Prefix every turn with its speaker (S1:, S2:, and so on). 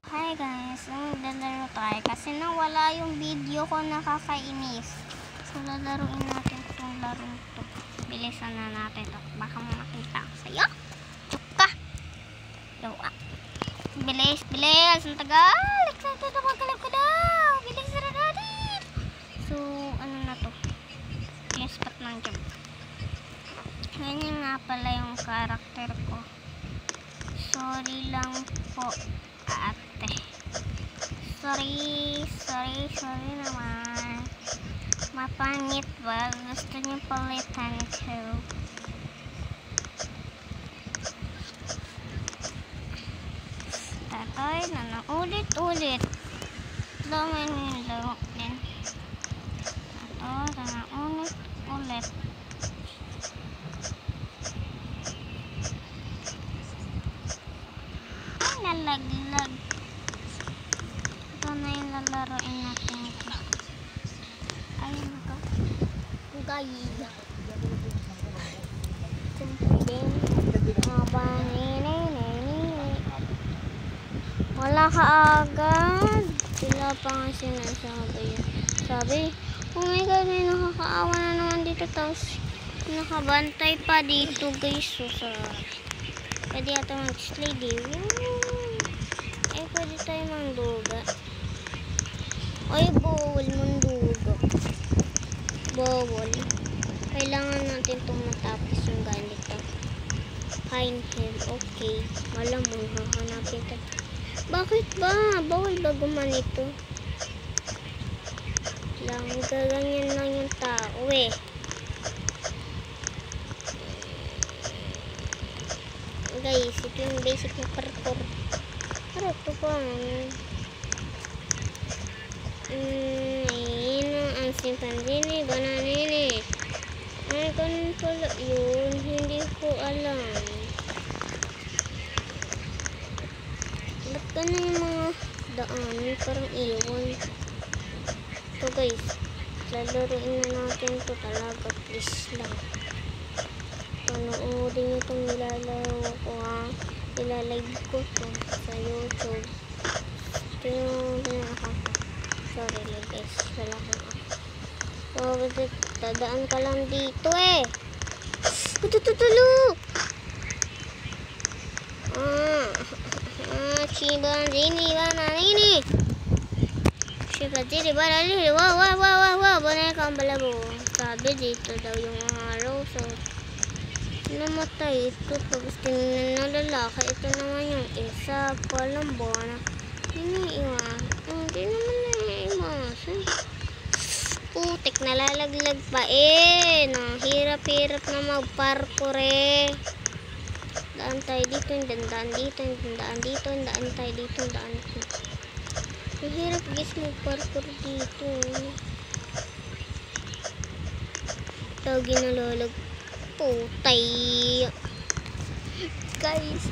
S1: Hi guys, naglalaro tayo kasi nawala yung video ko, nakakainis. So lalaruin natin itong larong to. Bilisan na natin to. Baka makita ko sa'yo. Chuka! Yawa. Bilis, bilis! Ang tagal! Excited na magkalap ko daw! Bilis na natin! So, ano na to? Yung spot ng job. Ganyan nga pala yung karakter ko. Sorry lang po, ate. Sorry naman. Mapangit ba? Gusto niyo palitan ko. Tatay na lang. Ulit. Dami yung laro din. Ito, na ulit. Nalaglag. Ito na yung lalaroin natin ito. Ayun ito. Gaya. Wala ka agad. Sila pa nga sinasabi yun. Sabi, oh my god, may nakakaawa na naman dito. Tapos, nakabantay pa dito guys. So, pwede ata mag-slide eh. Pwede tayo manduga. Ay, bawal manduga. Bawal. Kailangan natin itong matapos yung ganito. Pine Hill. Okay. Alam mo, hahanapin ka. Bakit ba? Bawal ba gumanito? Lang, gaganyan lang yung tao eh. Guys, ito yung basic na parkour. Pero ito pa. Ayun ang simpanzini. Bananini. Ay, ganun pala yun. Hindi ko alam. Ba't ganun yung mga daan? Parang iwan. Ito guys. Lalaruin na natin ito talaga. Please lang. Panoodin nyo itong nilalaro ko ha. Ilalive ko ito sa YouTube. Ito yung pinaka. Sorry lang guys. Wala kang tadaan ka lang dito eh. Tutulo! Chibanzini, bananini. Chibanzini, bananini. Wow. Banay kang balabo. Sabi dito daw yung araw. So, namatay ito. Tapos tinignan na lalaki. Ito naman yung isa. Palang buwan. Iniiwan. Hindi naman naiiwasan. Putik, nalalaglag pa eh. Hirap-hirap na mag-parkour eh. Daan tayo dito, daan dito, daan dito, daan tayo dito, daan dito. Ang hirap guys mag-parkour dito. Tawagin na lalag. Putay. Guys,